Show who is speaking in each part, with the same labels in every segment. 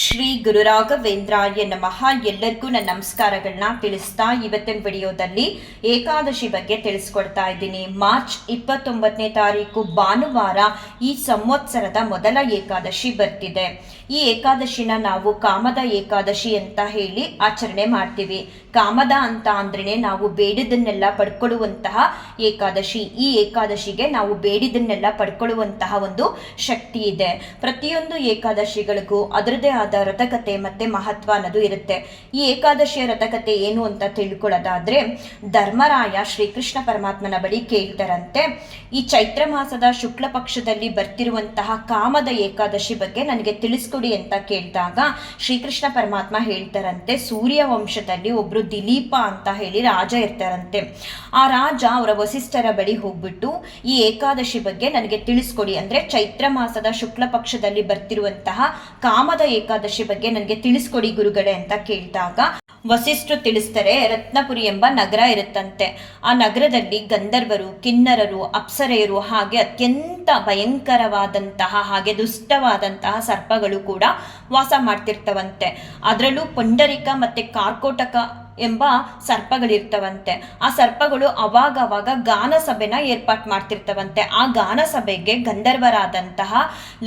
Speaker 1: ಶ್ರೀ ಗುರು ರಾಘವೇಂದ್ರಾಯ ನಮಃ. ಎಲ್ಲರಿಗೂ ನನ್ನ ನಮಸ್ಕಾರಗಳನ್ನ ತಿಳಿಸ್ತಾ ಇವತ್ತಿನ ವಿಡಿಯೋದಲ್ಲಿ ಏಕಾದಶಿ ಬಗ್ಗೆ ತಿಳಿಸ್ಕೊಡ್ತಾ ಇದ್ದೀನಿ. ಮಾರ್ಚ್ 29ನೇ ತಾರೀಕು ಭಾನುವಾರ ಈ ಸಂವತ್ಸರದ ಮೊದಲ ಏಕಾದಶಿ ಬರ್ತಿದೆ. ಈ ಏಕಾದಶಿನ ನಾವು ಕಾಮದ ಏಕಾದಶಿ ಅಂತ ಹೇಳಿ ಆಚರಣೆ ಮಾಡ್ತೀವಿ. ಕಾಮದ ಅಂತ ಅಂದ್ರೆ ನಾವು ಬೇಡಿದನ್ನೆಲ್ಲ ಪಡ್ಕೊಳ್ಳುವಂತಹ ಏಕಾದಶಿ. ಈ ಏಕಾದಶಿಗೆ ನಾವು ಬೇಡಿದನ್ನೆಲ್ಲ ಪಡ್ಕೊಳ್ಳುವಂತಹ ಒಂದು ಶಕ್ತಿ ಇದೆ. ಪ್ರತಿಯೊಂದು ಏಕಾದಶಿಗಳಿಗೂ ಅದರದೇ ಆದ ರಥಕತೆ ಮತ್ತೆ ಮಹತ್ವ ಅನ್ನೋದು ಇರುತ್ತೆ. ಈ ಏಕಾದಶಿಯ ರಥಕತೆ ಏನು ಅಂತ ತಿಳ್ಕೊಳ್ಳೋದಾದ್ರೆ, ಧರ್ಮರಾಯ ಶ್ರೀಕೃಷ್ಣ ಪರಮಾತ್ಮನ ಬಳಿ ಕೇಳ್ತಾರಂತೆ, ಈ ಚೈತ್ರ ಮಾಸದ ಶುಕ್ಲ ಪಕ್ಷದಲ್ಲಿ ಬರ್ತಿರುವಂತಹ ಕಾಮದ ಏಕಾದಶಿ ಬಗ್ಗೆ ನನಗೆ ತಿಳಿಸ್ಕೊಡಿ ಅಂತ ಕೇಳಿದಾಗ ಶ್ರೀಕೃಷ್ಣ ಪರಮಾತ್ಮ ಹೇಳ್ತಾರಂತೆ, ಸೂರ್ಯ ವಂಶದಲ್ಲಿ ಒಬ್ರು ದಿಲೀಪ ಅಂತ ಹೇಳಿ ರಾಜ ಇರ್ತಾರಂತೆ. ಆ ರಾಜ ಅವರ ವಸಿಷ್ಠರ ಬಳಿ ಹೋಗ್ಬಿಟ್ಟು ಈ ಏಕಾದಶಿ ಬಗ್ಗೆ ನನಗೆ ತಿಳಿಸ್ಕೊಡಿ, ಅಂದ್ರೆ ಚೈತ್ರ ಮಾಸದ ಶುಕ್ಲ ಪಕ್ಷದಲ್ಲಿ ಬರ್ತಿರುವಂತಹ ಕಾಮದ ಏಕಾದಶಿ ಬಗ್ಗೆ ನನಗೆ ತಿಳಿಸ್ಕೊಡಿ ಗುರುಗಳೇ ಅಂತ ಕೇಳಿದಾಗ ವಸಿಷ್ಠರು ತಿಳಿಸ್ತಾರೆ, ರತ್ನಪುರಿ ಎಂಬ ನಗರ ಇರುತ್ತಂತೆ. ಆ ನಗರದಲ್ಲಿ ಗಂಧರ್ವರು, ಕಿನ್ನರರು, ಅಪ್ಸರೆಯರು ಹಾಗೆ ಅತ್ಯಂತ ಭಯಂಕರವಾದಂತಹ ಹಾಗೆ ದುಷ್ಟವಾದಂತಹ ಸರ್ಪಗಳು ಕೂಡ ವಾಸ ಮಾಡ್ತಿರ್ತವಂತೆ. ಅದರಲ್ಲೂ ಪುಂಡರಿಕ ಮತ್ತೆ ಕಾರ್ಕೋಟಕ ಎಂಬ ಸರ್ಪಗಳಿರ್ತವಂತೆ. ಆ ಸರ್ಪಗಳು ಅವಾಗ ಗಾನ ಸಭೆನ ಏರ್ಪಾಟ್ ಮಾಡ್ತಿರ್ತವಂತೆ. ಆ ಗಾನ ಸಭೆಗೆ ಗಂಧರ್ವರಾದಂತಹ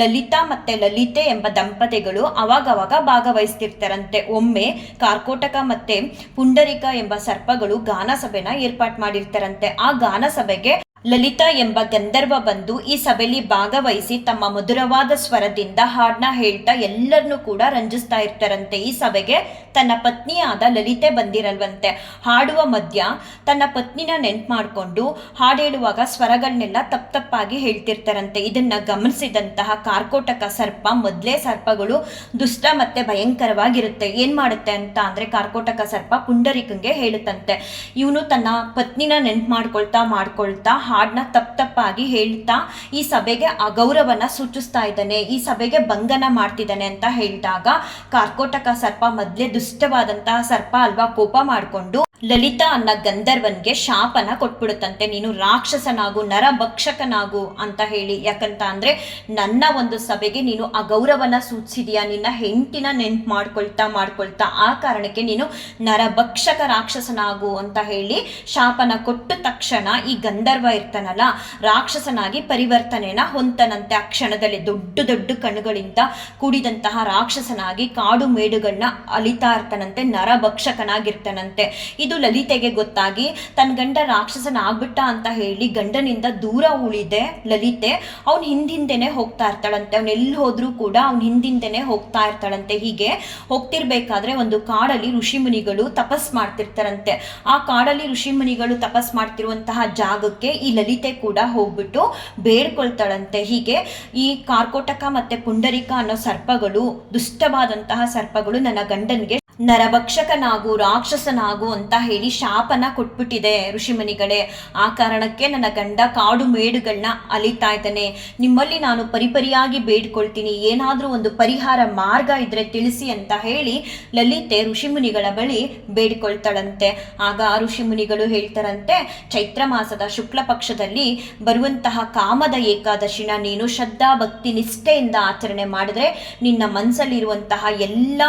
Speaker 1: ಲಲಿತಾ ಮತ್ತೆ ಲಲಿತೆ ಎಂಬ ದಂಪತಿಗಳು ಅವಾಗ ಭಾಗವಹಿಸ್ತಿರ್ತಾರಂತೆ. ಒಮ್ಮೆ ಕಾರ್ಕೋಟಕ ಮತ್ತೆ ಪುಂಡರಿಕ ಎಂಬ ಸರ್ಪಗಳು ಗಾನ ಸಭೆನ ಏರ್ಪಾಟ್ ಮಾಡಿರ್ತಾರಂತೆ. ಆ ಗಾನ ಸಭೆಗೆ ಲಲಿತಾ ಎಂಬ ಗಂಧರ್ವ ಬಂದು ಈ ಸಭೆಯಲ್ಲಿ ಭಾಗವಹಿಸಿ ತಮ್ಮ ಮಧುರವಾದ ಸ್ವರದಿಂದ ಹಾಡನ್ನ ಹೇಳ್ತಾ ಎಲ್ಲರನ್ನೂ ಕೂಡ ರಂಜಿಸ್ತಾ ಇರ್ತಾರಂತೆ. ಈ ಸಭೆಗೆ ತನ್ನ ಪತ್ನಿಯಾದ ಲಲಿತೆ ಬಂದಿರಲ್ವಂತೆ. ಹಾಡುವ ಮಧ್ಯ ತನ್ನ ಪತ್ನಿನ ನೆನ್ಪು ಮಾಡಿಕೊಂಡು ಹಾಡು ಹೇಳುವಾಗ ಸ್ವರಗಳನ್ನೆಲ್ಲ ತಪ್ಪಾಗಿ ಹೇಳ್ತಿರ್ತಾರಂತೆ. ಇದನ್ನ ಗಮನಿಸಿದಂತಹ ಕಾರ್ಕೋಟಕ ಸರ್ಪ, ಮೊದಲೇ ಸರ್ಪಗಳು ದುಷ್ಟ ಮತ್ತೆ ಭಯಂಕರವಾಗಿರುತ್ತೆ, ಏನ್ ಮಾಡುತ್ತೆ ಅಂತ ಅಂದ್ರೆ ಕಾರ್ಕೋಟಕ ಸರ್ಪ ಪುಂಡರಿಕಂಗೆ ಹೇಳುತ್ತಂತೆ, ಇವನು ತನ್ನ ಪತ್ನಿನ ನೆನ್ಪು ಮಾಡ್ಕೊಳ್ತಾ ಹಾಡನ್ನ ತಪ್ಪಾಗಿ ಹೇಳ್ತಾ ಈ ಸಭೆಗೆ ಅಗೌರವನ ಸೂಚಿಸ್ತಾ ಇದ್ದಾನೆ, ಈ ಸಭೆಗೆ ಭಂಗನ ಮಾಡ್ತಿದ್ದಾನೆ ಅಂತ ಹೇಳಿದಾಗ ಕಾರ್ಕೋಟಕ ಸರ್ಪ, ಮೊದಲೇ ದುಷ್ಟವಾದಂತಹ ಸರ್ಪ ಅಲ್ವಾ, ಕೋಪ ಮಾಡಿಕೊಂಡು ಲಲಿತಾ ಅನ್ನ ಗಂಧರ್ವನ್ಗೆ ಶಾಪನ ಕೊಟ್ಬಿಡುತ್ತಂತೆ, ನೀನು ರಾಕ್ಷಸನಾಗು, ನರಭಕ್ಷಕನಾಗು ಅಂತ ಹೇಳಿ. ಯಾಕಂತ ಅಂದ್ರೆ ನನ್ನ ಒಂದು ಸಭೆಗೆ ನೀನು ಅಗೌರವನ ಸೂಚಿಸಿದೀಯಾ, ನಿನ್ನ ಹೆಂಡತಿನ ನೆನ್ಪು ಮಾಡ್ಕೊಳ್ತಾ ಆ ಕಾರಣಕ್ಕೆ ನೀನು ನರಭಕ್ಷಕ ರಾಕ್ಷಸನಾಗು ಅಂತ ಹೇಳಿ ಶಾಪನ ಕೊಟ್ಟ ತಕ್ಷಣ ಈ ಗಂಧರ್ವ ಇರ್ತಾನಲ್ಲ ರಾಕ್ಷಸನಾಗಿ ಪರಿವರ್ತನೆನ ಹೊಂತನಂತೆ. ಆ ಕ್ಷಣದಲ್ಲಿ ದೊಡ್ಡ ಕಣ್ಣುಗಳಿಂದ ಕೂಡಿದಂತಹ ರಾಕ್ಷಸನಾಗಿ ಕಾಡು ಮೇಡುಗಳನ್ನ ಅಲಿತಾ ಇರ್ತಾನಂತೆ, ನರಭಕ್ಷಕನಾಗಿರ್ತಾನಂತೆ. ಇದು ಲಲಿತೆಗೆ ಗೊತ್ತಾಗಿ ತನ್ನ ಗಂಡ ರಾಕ್ಷಸನ ಆಗ್ಬಿಟ್ಟ ಅಂತ ಹೇಳಿ ಗಂಡನಿಂದ ದೂರ ಉಳಿದೆ ಲಲಿತೆ ಅವನ್ ಹಿಂದಿಂದೆನೆ ಹೋಗ್ತಾ ಇರ್ತಾಳಂತೆ. ಅವ್ನು ಎಲ್ಲಿ ಹೋದ್ರೂ ಕೂಡ ಅವ್ನ ಹಿಂದಿಂದೆನೆ ಹೋಗ್ತಾ ಇರ್ತಾಳಂತೆ. ಹೀಗೆ ಹೋಗ್ತಿರ್ಬೇಕಾದ್ರೆ ಒಂದು ಕಾಡಲ್ಲಿ ಋಷಿಮುನಿಗಳು ತಪಸ್ ಮಾಡ್ತಿರ್ತಾರಂತೆ. ಆ ಕಾಡಲ್ಲಿ ಋಷಿಮುನಿಗಳು ತಪಸ್ ಮಾಡ್ತಿರುವಂತಹ ಜಾಗಕ್ಕೆ ಈ ಲಲಿತೆ ಕೂಡ ಹೋಗ್ಬಿಟ್ಟು ಬೇಡ್ಕೊಳ್ತಾಳಂತೆ. ಹೀಗೆ ಈ ಕಾರ್ಕೋಟಕ ಮತ್ತೆ ಪುಂಡರಿಕ ಅನ್ನೋ ಸರ್ಪಗಳು, ದುಷ್ಟವಾದಂತಹ ಸರ್ಪಗಳು ನನ್ನ ಗಂಡನಿಗೆ ನರಭಕ್ಷಕನಾಗು, ರಾಕ್ಷಸನಾಗು ಅಂತ ಹೇಳಿ ಶಾಪನ ಕೊಟ್ಬಿಟ್ಟಿದೆ ಋಷಿಮುನಿಗಳೇ. ಆ ಕಾರಣಕ್ಕೆ ನನ್ನ ಗಂಡ ಕಾಡು ಮೇಡುಗಳನ್ನ ಅಲಿತಾ ಇದ್ದಾನೆ. ನಿಮ್ಮಲ್ಲಿ ನಾನು ಪರಿಪರಿಯಾಗಿ ಬೇಡ್ಕೊಳ್ತೀನಿ, ಏನಾದ್ರೂ ಒಂದು ಪರಿಹಾರ ಮಾರ್ಗ ಇದ್ರೆ ತಿಳಿಸಿ ಅಂತ ಹೇಳಿ ಲಲಿತೆ ಋಷಿಮುನಿಗಳ ಬಳಿ ಬೇಡ್ಕೊಳ್ತಾಳಂತೆ. ಆಗ ಋಷಿಮುನಿಗಳು ಹೇಳ್ತಾರಂತೆ, ಚೈತ್ರ ಮಾಸದ ಶುಕ್ಲ ಪಕ್ಷದಲ್ಲಿ ಬರುವಂತಹ ಕಾಮದ ಏಕಾದಶಿನ ನೀನು ಶ್ರದ್ಧಾ ಭಕ್ತಿ ನಿಷ್ಠೆಯಿಂದ ಆಚರಣೆ ಮಾಡಿದ್ರೆ ನಿನ್ನ ಮನಸ್ಸಲ್ಲಿರುವಂತಹ ಎಲ್ಲ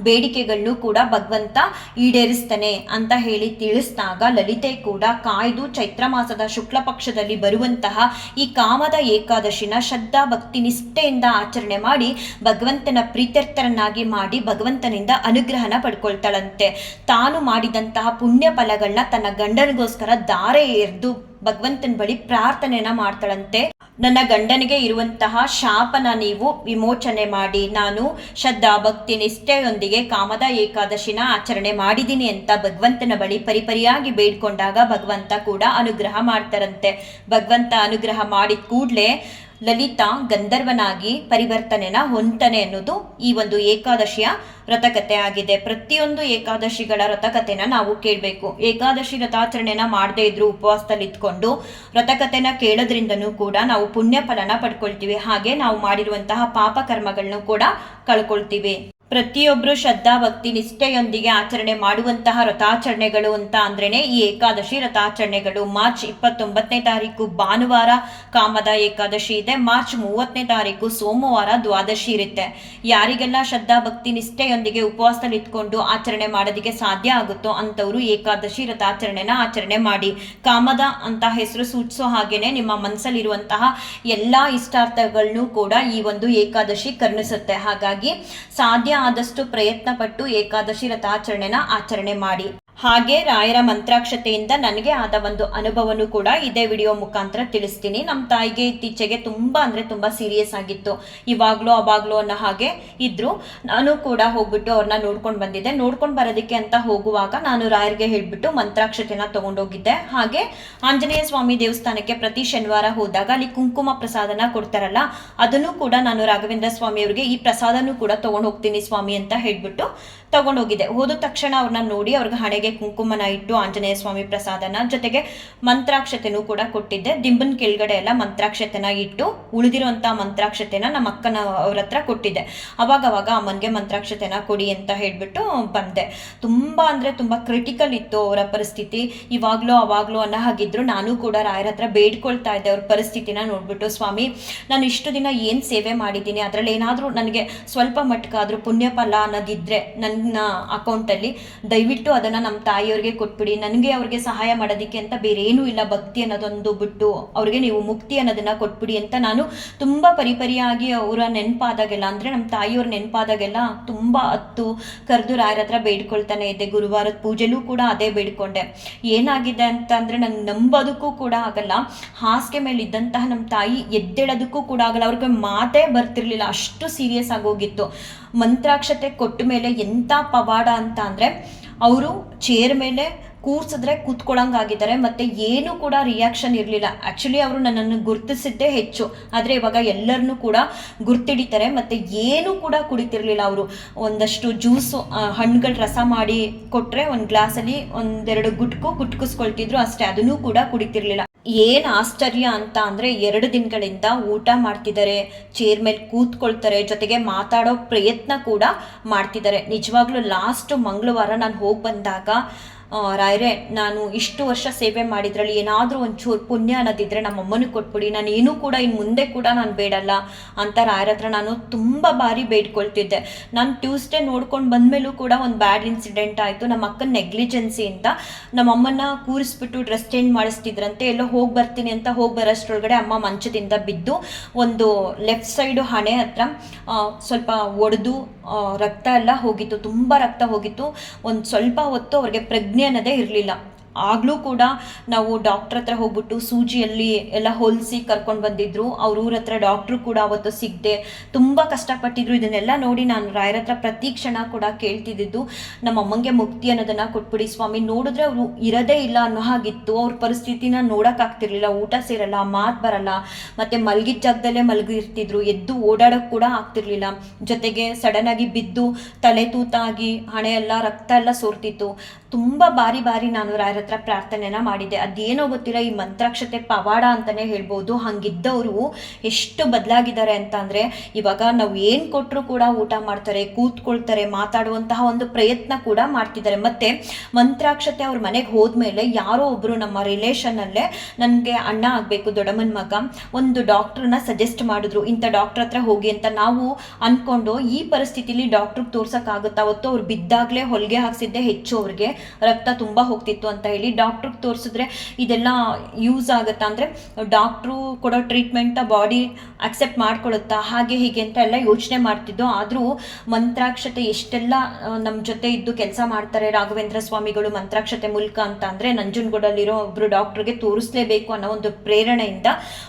Speaker 1: ಬೇಡಿಕೆಗಳನ್ನು ಕೂಡ ಭಗವಂತ ಈಡೇರಿಸ್ತಾನೆ ಅಂತ ಹೇಳಿ ತಿಳಿಸಿದಾಗ ಲಲಿತೆ ಕೂಡ ಕಾಯ್ದು ಚೈತ್ರ ಮಾಸದ ಶುಕ್ಲ ಪಕ್ಷದಲ್ಲಿ ಬರುವಂತಹ ಈ ಕಾಮದ ಏಕಾದಶಿನ ಶ್ರದ್ಧಾ ಭಕ್ತಿ ನಿಷ್ಠೆಯಿಂದ ಆಚರಣೆ ಮಾಡಿ ಭಗವಂತನ ಪ್ರೀತ್ಯರ್ಥರನ್ನಾಗಿ ಮಾಡಿ ಭಗವಂತನಿಂದ ಅನುಗ್ರಹನ ಪಡ್ಕೊಳ್ತಾಳಂತೆ. ತಾನು ಮಾಡಿದಂತಹ ಪುಣ್ಯ ಫಲಗಳನ್ನ ತನ್ನ ಗಂಡನಿಗೋಸ್ಕರ ದಾರೆ ಎರೆದು ಭಗವಂತನ ಬಳಿ ಪ್ರಾರ್ಥನೆಯನ್ನ ಮಾಡ್ತಾಳಂತೆ. ನನ್ನ ಗಂಡನಿಗೆ ಇರುವಂತಹ ಶಾಪನ ನೀವು ವಿಮೋಚನೆ ಮಾಡಿ, ನಾನು ಶ್ರದ್ಧಾ ಭಕ್ತಿ ನಿಷ್ಠೆಯೊಂದಿಗೆ ಕಾಮದ ಏಕಾದಶಿನ ಆಚರಣೆ ಮಾಡಿದ್ದೀನಿ ಅಂತ ಭಗವಂತನ ಬಳಿ ಪರಿಪರಿಯಾಗಿ ಬೇಡ್ಕೊಂಡಾಗ ಭಗವಂತ ಕೂಡ ಅನುಗ್ರಹ ಮಾಡ್ತಾರಂತೆ. ಭಗವಂತ ಅನುಗ್ರಹ ಮಾಡಿದ ಕೂಡಲೇ ಲಲಿತಾ ಗಂಧರ್ವನಾಗಿ ಪರಿವರ್ತನೆನ ಹೊಂತಾನೆ ಅನ್ನೋದು ಈ ಒಂದು ಏಕಾದಶಿಯ ವ್ರತಕತೆ ಆಗಿದೆ. ಪ್ರತಿಯೊಂದು ಏಕಾದಶಿಗಳ ವ್ರತಕತೆನ ನಾವು ಕೇಳಬೇಕು. ಏಕಾದಶಿ ವ್ರತಾಚರಣೆನ ಮಾಡದೇ ಇದ್ರು ಉಪವಾಸದಲ್ಲಿ ಇದ್ಕೊಂಡು ವ್ರತಕತೆನ ಕೇಳೋದ್ರಿಂದನೂ ಕೂಡ ನಾವು ಪುಣ್ಯ ಫಲನ ಪಡ್ಕೊಳ್ತೀವಿ. ಹಾಗೆ ನಾವು ಮಾಡಿರುವಂತಹ ಪಾಪ ಕರ್ಮಗಳನ್ನು ಕೂಡ ಕಳ್ಕೊಳ್ತೀವಿ. ಪ್ರತಿಯೊಬ್ಬರು ಶ್ರದ್ಧಾ ಭಕ್ತಿ ನಿಷ್ಠೆಯೊಂದಿಗೆ ಆಚರಣೆ ಮಾಡುವಂತಹ ವ್ರತಾಚರಣೆಗಳು ಅಂತ ಅಂದ್ರೇನೆ ಈ ಏಕಾದಶಿ ವ್ರತಾಚರಣೆಗಳು. ಮಾರ್ಚ್ 29ನೇ ತಾರೀಕು ಭಾನುವಾರ ಕಾಮದ ಏಕಾದಶಿ ಇದೆ. ಮಾರ್ಚ್ 30ನೇ ತಾರೀಕು ಸೋಮವಾರ ದ್ವಾದಶಿ ಇರುತ್ತೆ. ಯಾರಿಗೆಲ್ಲ ಶ್ರದ್ಧಾ ಭಕ್ತಿ ನಿಷ್ಠೆಯೊಂದಿಗೆ ಉಪವಾಸದಲ್ಲಿ ಇಟ್ಕೊಂಡು ಆಚರಣೆ ಮಾಡೋದಕ್ಕೆ ಸಾಧ್ಯ ಆಗುತ್ತೋ ಅಂಥವ್ರು ಏಕಾದಶಿ ವ್ರತಾಚರಣೆನ ಆಚರಣೆ ಮಾಡಿ. ಕಾಮದ ಅಂತ ಹೆಸರು ಸೂಚಿಸೋ ಹಾಗೇನೆ ನಿಮ್ಮ ಮನಸ್ಸಲ್ಲಿರುವಂತಹ ಎಲ್ಲಾ ಇಷ್ಟಾರ್ಥಗಳನ್ನು ಕೂಡ ಈ ಒಂದು ಏಕಾದಶಿ ಕರುಣಿಸುತ್ತೆ. ಹಾಗಾಗಿ ಸಾಧ್ಯ ಆದಷ್ಟು ಪ್ರಯತ್ನ ಪಟ್ಟು ಏಕಾದಶಿ ವ್ರತಾಚರಣೆನ ಆಚರಣೆ ಮಾಡಿ. ಹಾಗೆ ರಾಯರ ಮಂತ್ರಾಕ್ಷತೆಯಿಂದ ನನಗೆ ಆದ ಒಂದು ಅನುಭವನೂ ಕೂಡ ಇದೇ ವಿಡಿಯೋ ಮುಖಾಂತರ ತಿಳಿಸ್ತೀನಿ. ನಮ್ಮ ತಾಯಿಗೆ ಇತ್ತೀಚೆಗೆ ತುಂಬಾ ಅಂದ್ರೆ ತುಂಬಾ ಸೀರಿಯಸ್ ಆಗಿತ್ತು. ಇವಾಗ್ಲೂ ಅವಾಗ್ಲೂ ಅನ್ನೋ ಹಾಗೆ ಇದ್ರು. ನಾನು ಕೂಡ ಹೋಗ್ಬಿಟ್ಟು ಅವ್ರನ್ನ ನೋಡ್ಕೊಂಡು ಬಂದಿದ್ದೆ. ನೋಡ್ಕೊಂಡು ಬರೋದಕ್ಕೆ ಅಂತ ಹೋಗುವಾಗ ನಾನು ರಾಯರಿಗೆ ಹೇಳ್ಬಿಟ್ಟು ಮಂತ್ರಾಕ್ಷತೆನ ತಗೊಂಡೋಗಿದ್ದೆ. ಹಾಗೆ ಆಂಜನೇಯ ಸ್ವಾಮಿ ದೇವಸ್ಥಾನಕ್ಕೆ ಪ್ರತಿ ಶನಿವಾರ ಹೋದಾಗ ಅಲ್ಲಿ ಕುಂಕುಮ ಪ್ರಸಾದನ ಕೊಡ್ತಾರಲ್ಲ, ಅದನ್ನು ಕೂಡ ನಾನು ರಾಘವೇಂದ್ರ ಸ್ವಾಮಿ ಅವರಿಗೆ ಈ ಪ್ರಸಾದನೂ ಕೂಡ ತಗೊಂಡು ಹೋಗ್ತೀನಿ ಸ್ವಾಮಿ ಅಂತ ಹೇಳ್ಬಿಟ್ಟು ತಗೊಂಡೋಗಿದ್ದೆ. ಹೋದ ತಕ್ಷಣ ಅವ್ರನ್ನ ನೋಡಿ ಅವ್ರಿಗೆ ಹಣೆಗೆ ಕುಂಕುಮನ ಇಟ್ಟು ಆಂಜನೇಯ ಸ್ವಾಮಿ ಪ್ರಸಾದನ ಜೊತೆಗೆ ಮಂತ್ರಾಕ್ಷತೆನೂ ಕೂಡ ಕೊಟ್ಟಿದ್ದೆ. ದಿಂಬನ್ ಕೆಳಗಡೆ ಎಲ್ಲ ಮಂತ್ರಾಕ್ಷತೆನ ಇಟ್ಟು ಉಳಿದಿರುವಂತ ಮಂತ್ರಾಕ್ಷತೆನ ನಮ್ಮ ಅಕ್ಕನ ಅವ್ರ ಹತ್ರ ಕೊಟ್ಟಿದ್ದೆ. ಅವಾಗವಾಗ ಅಮ್ಮನ್ಗೆ ಮಂತ್ರಾಕ್ಷತೆನ ಕೊಡಿ ಅಂತ ಹೇಳ್ಬಿಟ್ಟು ಬಂದೆ. ತುಂಬಾ ಅಂದ್ರೆ ತುಂಬಾ ಕ್ರಿಟಿಕಲ್ ಇತ್ತು ಅವರ ಪರಿಸ್ಥಿತಿ. ಇವಾಗ್ಲೂ ಅವಾಗ್ಲೂ ಅನ್ನೋ ಹಾಗಿದ್ರು. ನಾನು ಕೂಡ ರಾಯರ ಹತ್ರ ಬೇಡ್ಕೊಳ್ತಾ ಇದ್ದೆ ಅವ್ರ ಪರಿಸ್ಥಿತಿನ ನೋಡ್ಬಿಟ್ಟು, ಸ್ವಾಮಿ ನಾನು ಇಷ್ಟು ದಿನ ಏನ್ ಸೇವೆ ಮಾಡಿದ್ದೀನಿ ಅದ್ರಲ್ಲಿ ಏನಾದ್ರೂ ನನಗೆ ಸ್ವಲ್ಪ ಮಟ್ಟಕ್ಕಾದ್ರೂ ಪುಣ್ಯ ಫಲ ಅನ್ನೋದಿದ್ರೆ ನನ್ನ ಅಕೌಂಟಲ್ಲಿ ದಯವಿಟ್ಟು ಅದನ್ನ ನಮ್ಮ ತಾಯಿಯವ್ರಿಗೆ ಕೊಟ್ಬಿಡಿ. ನನಗೆ ಅವ್ರಿಗೆ ಸಹಾಯ ಮಾಡೋದಕ್ಕೆ ಅಂತ ಬೇರೆ ಏನೂ ಇಲ್ಲ, ಭಕ್ತಿ ಅನ್ನೋದೊಂದು ಬಿಟ್ಟು ಅವ್ರಿಗೆ ನೀವು ಮುಕ್ತಿ ಅನ್ನೋದನ್ನ ಕೊಟ್ಬಿಡಿ ಅಂತ ನಾನು ತುಂಬಾ ಪರಿಪರಿಯಾಗಿ ಅವರ ನೆನಪಾದಾಗೆಲ್ಲ ಅಂದ್ರೆ ನಮ್ಮ ತಾಯಿಯವ್ರ ನೆನಪಾದಾಗೆಲ್ಲ ತುಂಬಾ ಹತ್ತು ಕರೆದು ರಾಯರ ಹತ್ರ ಬೇಡ್ಕೊಳ್ತಾನೆ ಇದ್ದೆ. ಗುರುವಾರದ ಪೂಜೆಲೂ ಕೂಡ ಅದೇ ಬೇಡ್ಕೊಂಡೆ. ಏನಾಗಿದೆ ಅಂತ ಅಂದ್ರೆ ನಂಗೆ ನಂಬೋದಕ್ಕೂ ಕೂಡ ಆಗಲ್ಲ. ಹಾಸಿಗೆ ಮೇಲೆ ಇದ್ದಂತಹ ನಮ್ಮ ತಾಯಿ ಎದ್ದೇಳೋದಕ್ಕೂ ಕೂಡ ಆಗಲ್ಲ. ಅವ್ರಿಗೆ ಮಾತೇ ಬರ್ತಿರ್ಲಿಲ್ಲ, ಅಷ್ಟು ಸೀರಿಯಸ್ ಆಗೋಗಿತ್ತು. ಮಂತ್ರಾಕ್ಷತೆ ಕೊಟ್ಟ ಮೇಲೆ ಎಂತ ಪವಾಡ ಅಂತ ಅಂದ್ರೆ ಅವರು ಚೇರ್ ಮೇಲೆ ಕೂರ್ಸಿದ್ರೆ ಕೂತ್ಕೊಳ್ಳಂಗಾಗಿದ್ದಾರೆ. ಮತ್ತೆ ಏನು ಕೂಡ ರಿಯಾಕ್ಷನ್ ಇರಲಿಲ್ಲ. ಆಕ್ಚುಲಿ ಅವರು ನನ್ನನ್ನು ಗುರ್ತಿಸಿದ್ದೇ ಹೆಚ್ಚು, ಆದ್ರೆ ಇವಾಗ ಎಲ್ಲರನ್ನೂ ಕೂಡ ಗುರ್ತಿಡಿತಾರೆ. ಮತ್ತೆ ಏನು ಕೂಡ ಕುಡಿತಿರ್ಲಿಲ್ಲ. ಅವರು ಒಂದಷ್ಟು ಜ್ಯೂಸು ಹಣ್ಣುಗಳ ರಸ ಮಾಡಿ ಕೊಟ್ರೆ ಒಂದು ಗ್ಲಾಸಲ್ಲಿ ಒಂದೆರಡು ಗುಟ್ಕಿಸ್ಕೊಳ್ತಿದ್ರು ಅಷ್ಟೇ, ಅದನ್ನೂ ಕೂಡ ಕುಡಿತಿರ್ಲಿಲ್ಲ. ಏನ್ ಆಶ್ಚರ್ಯ ಅಂತ ಅಂದ್ರೆ 2 ದಿನಗಳಿಂದ ಊಟ ಮಾಡ್ತಿದ್ದಾರೆ, ಚೇರ್ ಮೇಲೆ ಕೂತ್ಕೊಳ್ತಾರೆ, ಜೊತೆಗೆ ಮಾತಾಡೋ ಪ್ರಯತ್ನ ಕೂಡ ಮಾಡ್ತಿದ್ದಾರೆ. ನಿಜವಾಗ್ಲೂ ಲಾಸ್ಟ್ ಮಂಗಳವಾರ ನಾನು ಹೋಗಿ ಬಂದಾಗ ರಾಯರೇ ನಾನು ಇಷ್ಟು ವರ್ಷ ಸೇವೆ ಮಾಡಿದ್ರಲ್ಲಿ ಏನಾದರೂ ಒಂಚೂರು ಪುಣ್ಯ ಅನ್ನೋದಿದ್ರೆ ನಮ್ಮಮ್ಮನಿಗೆ ಕೊಟ್ಬಿಡಿ, ನಾನು ಏನೂ ಕೂಡ ಇನ್ನು ಮುಂದೆ ಕೂಡ ನಾನು ಬೇಡಲ್ಲ ಅಂತ ರಾಯರ ಹತ್ರ ನಾನು ತುಂಬ ಬಾರಿ ಬೇಡ್ಕೊಳ್ತಿದ್ದೆ. ನಾನು ಟ್ಯೂಸ್ಡೇ ನೋಡ್ಕೊಂಡು ಬಂದಮೇಲೂ ಕೂಡ ಒಂದು ಬ್ಯಾಡ್ ಇನ್ಸಿಡೆಂಟ್ ಆಯಿತು. ನಮ್ಮ ಅಕ್ಕನ ನೆಗ್ಲಿಜೆನ್ಸಿಯಿಂದ ನಮ್ಮಮ್ಮನ ಕೂರಿಸ್ಬಿಟ್ಟು ಡ್ರೆಸ್ ಚೇಂಜ್ ಮಾಡಿಸ್ತಿದ್ರಂತೆ. ಎಲ್ಲೋ ಹೋಗಿ ಬರ್ತೀನಿ ಅಂತ ಹೋಗಿ ಬರೋಷ್ಟರೊಳಗಡೆ ಅಮ್ಮ ಮಂಚದಿಂದ ಬಿದ್ದು ಒಂದು ಲೆಫ್ಟ್ ಸೈಡು ಹಣೆ ಹತ್ರ ಸ್ವಲ್ಪ ಒಡೆದು ರಕ್ತ ಎಲ್ಲ ಹೋಗಿತ್ತು, ತುಂಬ ರಕ್ತ ಹೋಗಿತ್ತು. ಒಂದು ಸ್ವಲ್ಪ ಹೊತ್ತು ಅವ್ರಿಗೆ ಪ್ರಜ್ಞೆ ಅನ್ನೋದೇ ಇರಲಿಲ್ಲ. ಆಗಲೂ ಕೂಡ ನಾವು ಡಾಕ್ಟ್ರ್ ಹತ್ರ ಹೋಗ್ಬಿಟ್ಟು ಸೂಜಿಯಲ್ಲಿ ಎಲ್ಲ ಹೊಲಿಸಿ ಕರ್ಕೊಂಡು ಬಂದಿದ್ರು. ಅವ್ರ ಊರ ಹತ್ರ ಡಾಕ್ಟ್ರು ಕೂಡ ಅವತ್ತು ಸಿಗದೆ ತುಂಬ ಕಷ್ಟಪಟ್ಟಿದ್ರು. ಇದನ್ನೆಲ್ಲ ನೋಡಿ ನಾನು ರಾಯರ ಹತ್ರ ಪ್ರತಿ ಕ್ಷಣ ಕೂಡ ಕೇಳ್ತಿದ್ದು, ನಮ್ಮ ಅಮ್ಮಂಗೆ ಮುಕ್ತಿ ಅನ್ನೋದನ್ನ ಕೊಟ್ಬಿಡಿ ಸ್ವಾಮಿ. ನೋಡಿದ್ರೆ ಅವರು ಇರೋದೇ ಇಲ್ಲ ಅನ್ನೋ ಹಾಗಿತ್ತು. ಅವ್ರ ಪರಿಸ್ಥಿತಿನ ನೋಡೋಕ್ಕಾಗ್ತಿರ್ಲಿಲ್ಲ. ಊಟ ಸೇರಲ್ಲ, ಮಾತು ಬರಲ್ಲ, ಮತ್ತೆ ಮಲಗಿದ ಜಾಗದಲ್ಲೇ ಮಲಗಿರ್ತಿದ್ರು, ಎದ್ದು ಓಡಾಡೋಕ್ಕೆ ಕೂಡ ಆಗ್ತಿರ್ಲಿಲ್ಲ. ಜೊತೆಗೆ ಸಡನ್ ಆಗಿ ಬಿದ್ದು ತಲೆ ತೂತಾಗಿ ಹಣೆ ಎಲ್ಲ ರಕ್ತ ಎಲ್ಲ ಸೋರ್ತಿತ್ತು. ತುಂಬ ಬಾರಿ ನಾನು ರಾಯರ ಹತ್ರ ಪ್ರಾರ್ಥನೆನ ಮಾಡಿದ್ದೆ. ಅದೇನೋ ಗೊತ್ತಿಲ್ಲ, ಈ ಮಂತ್ರಾಕ್ಷತೆ ಪವಾಡ ಅಂತಾನೆ ಹೇಳ್ಬೋದು. ಹಂಗಿದ್ದವರು ಎಷ್ಟು ಬದಲಾಗಿದ್ದಾರೆ ಅಂತ ಅಂದ್ರೆ ಇವಾಗ ನಾವು ಏನು ಕೊಟ್ಟರು ಕೂಡ ಊಟ ಮಾಡ್ತಾರೆ, ಕೂತ್ಕೊಳ್ತಾರೆ, ಮಾತಾಡುವಂತಹ ಒಂದು ಪ್ರಯತ್ನ ಕೂಡ ಮಾಡ್ತಿದ್ದಾರೆ. ಮತ್ತೆ ಮಂತ್ರಾಕ್ಷತೆ ಅವ್ರ ಮನೆಗೆ ಹೋದ್ಮೇಲೆ ಯಾರೋ ಒಬ್ರು ನಮ್ಮ ರಿಲೇಷನ್ನಲ್ಲೇ ನನಗೆ ಅಣ್ಣ ಆಗಬೇಕು ದೊಡ್ಡಮ್ಮನ ಮಗ ಒಂದು ಡಾಕ್ಟ್ರನ್ನ ಸಜೆಸ್ಟ್ ಮಾಡಿದ್ರು, ಇಂಥ ಡಾಕ್ಟರ್ ಹತ್ರ ಹೋಗಿ ಅಂತ. ನಾವು ಅನ್ಕೊಂಡು ಈ ಪರಿಸ್ಥಿತಿಲಿ ಡಾಕ್ಟ್ರಿಗೆ ತೋರ್ಸೋಕ್ಕಾಗುತ್ತಾ? ಅವತ್ತು ಅವ್ರು ಬಿದ್ದಾಗಲೇ ಹೊಲಿಗೆ ಹಾಕ್ಸಿದ್ದೆ ಹೆಚ್ಚು, ಅವ್ರಿಗೆ ರಕ್ತ ತುಂಬ ಹೋಗ್ತಿತ್ತು ಅಂತ ಹೇಳಿ ಡಾಕ್ಟ್ರಿಗೆ ತೋರಿಸಿದ್ರೆ ಇದೆಲ್ಲ ಯೂಸ್ ಆಗುತ್ತಾ ಅಂದರೆ ಡಾಕ್ಟ್ರು ಕೊಡೋ ಟ್ರೀಟ್ಮೆಂಟ್ ಬಾಡಿ ಅಕ್ಸೆಪ್ಟ್ ಮಾಡ್ಕೊಳ್ಳುತ್ತಾ, ಹಾಗೆ ಹೀಗೆ ಅಂತ ಎಲ್ಲ ಯೋಚನೆ ಮಾಡ್ತಿದ್ದು. ಆದರೂ ಮಂತ್ರಾಕ್ಷತೆ ಎಷ್ಟೆಲ್ಲ ನಮ್ಮ ಜೊತೆ ಇದ್ದು ಕೆಲಸ ಮಾಡ್ತಾರೆ ರಾಘವೇಂದ್ರ ಸ್ವಾಮಿಗಳು ಮಂತ್ರಾಕ್ಷತೆ ಮೂಲಕ ಅಂತ ಅಂದರೆ ನಂಜನಗೂಡಲ್ಲಿರೋ ಒಬ್ಬರು ಡಾಕ್ಟ್ರಿಗೆ ತೋರಿಸ್ಲೇಬೇಕು ಅನ್ನೋ ಒಂದು ಪ್ರೇರಣೆಯಿಂದ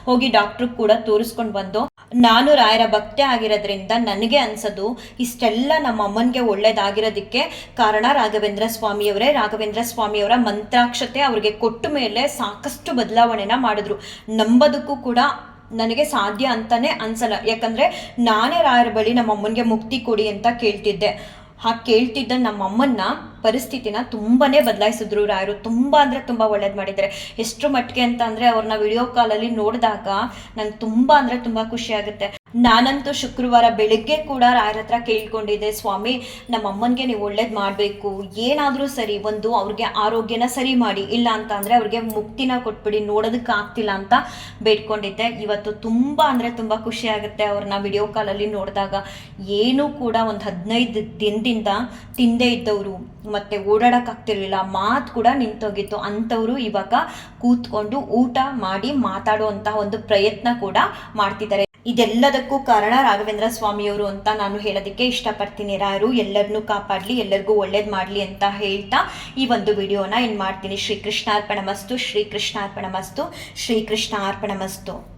Speaker 1: ಹೋಗಿ ಡಾಕ್ಟ್ರಿಗೆ ಕೂಡ ತೋರಿಸ್ಕೊಂಡು ಬಂದು. ನಾನು ರಾಯರ ಭಕ್ತಿ ಆಗಿರೋದ್ರಿಂದ ನನಗೆ ಅನ್ಸೋದು ಇಷ್ಟೆಲ್ಲ ನಮ್ಮ ಅಮ್ಮನಿಗೆ ಒಳ್ಳೇದಾಗಿರೋದಕ್ಕೆ ಕಾರಣ ರಾಘವೇಂದ್ರ ಸ್ವಾಮಿಯವರೇ. ರಾಘವೇಂದ್ರ ಸ್ವಾಮಿಯವರ ಮಂತ್ರಾಕ್ಷತೆ ಅವ್ರಿಗೆ ಕೊಟ್ಟ ಮೇಲೆ ಸಾಕಷ್ಟು ಬದಲಾವಣೆನ ಮಾಡಿದ್ರು. ನಂಬೋದಕ್ಕೂ ಕೂಡ ನನಗೆ ಸಾಧ್ಯ ಅಂತಾನೆ ಅನ್ಸಲ್ಲ. ಯಾಕಂದ್ರೆ ನಾನೇ ರಾಯರ ಬಳಿ ನಮ್ಮ ಅಮ್ಮನಿಗೆ ಮುಕ್ತಿ ಕೊಡಿ ಅಂತ ಕೇಳ್ತಿದ್ದೆ. ಹಾಗೆ ಕೇಳ್ತಿದ್ದ ನಮ್ಮ ಅಮ್ಮನ ಪರಿಸ್ಥಿತಿನ ತುಂಬಾನೇ ಬದಲಾಯಿಸಿದ್ರು ರಾಯರು. ತುಂಬಾ ಅಂದ್ರೆ ತುಂಬಾ ಒಳ್ಳೇದು ಮಾಡಿದ್ದಾರೆ. ಎಷ್ಟು ಮಟ್ಟಿಗೆ ಅಂತ ಅಂದ್ರೆ ಅವ್ರನ್ನ ವಿಡಿಯೋ ಕಾಲಲ್ಲಿ ನೋಡಿದಾಗ ನಂಗೆ ತುಂಬಾ ಅಂದ್ರೆ ತುಂಬಾ ಖುಷಿ ಆಗುತ್ತೆ. ನಾನಂತೂ ಶುಕ್ರವಾರ ಬೆಳಗ್ಗೆ ಕೂಡ ರಾಯರ ಹತ್ರ ಕೇಳ್ಕೊಂಡಿದ್ದೆ, ಸ್ವಾಮಿ ನಮ್ಮ ಅಮ್ಮನಿಗೆ ನೀವು ಒಳ್ಳೇದು ಮಾಡಬೇಕು, ಏನಾದರೂ ಸರಿ ಒಂದು ಅವ್ರಿಗೆ ಆರೋಗ್ಯನ ಸರಿ ಮಾಡಿ, ಇಲ್ಲ ಅಂತ ಅಂದರೆ ಅವ್ರಿಗೆ ಮುಕ್ತಿನ ಕೊಟ್ಬಿಡಿ, ನೋಡೋದಕ್ಕೆ ಆಗ್ತಿಲ್ಲ ಅಂತ ಬೇಡ್ಕೊಂಡಿದ್ದೆ. ಇವತ್ತು ತುಂಬ ಅಂದರೆ ತುಂಬ ಖುಷಿ ಆಗುತ್ತೆ ಅವ್ರನ್ನ ವಿಡಿಯೋ ಕಾಲಲ್ಲಿ ನೋಡಿದಾಗ. ಏನೂ ಕೂಡ ಒಂದು 15 ದಿನದಿಂದ ತಿಂದೇ ಇದ್ದವರು ಮತ್ತು ಓಡಾಡೋಕ್ಕಾಗ್ತಿರ್ಲಿಲ್ಲ, ಮಾತು ಕೂಡ ನಿಂತೋಗಿತ್ತು ಅಂಥವರು ಇವಾಗ ಕೂತ್ಕೊಂಡು ಊಟ ಮಾಡಿ ಮಾತಾಡುವಂತಹ ಒಂದು ಪ್ರಯತ್ನ ಕೂಡ ಮಾಡ್ತಿದ್ದಾರೆ. ಇದೆಲ್ಲದಕ್ಕೂ ಕಾರಣ ರಾಘವೇಂದ್ರ ಸ್ವಾಮಿಯವರು ಅಂತ ನಾನು ಹೇಳೋದಕ್ಕೆ ಇಷ್ಟಪಡ್ತೀನಿ. ರಾಯರು ಎಲ್ಲರನ್ನೂ ಕಾಪಾಡಲಿ, ಎಲ್ಲರಿಗೂ ಒಳ್ಳೇದು ಮಾಡಲಿ ಅಂತ ಹೇಳ್ತಾ ಈ ಒಂದು ವಿಡಿಯೋನ ಏನು ಮಾಡ್ತೀನಿ. ಶ್ರೀಕೃಷ್ಣಾರ್ಪಣಮಸ್ತು, ಶ್ರೀಕೃಷ್ಣಾರ್ಪಣಮಸ್ತು, ಶ್ರೀಕೃಷ್ಣಾರ್ಪಣಮಸ್ತು.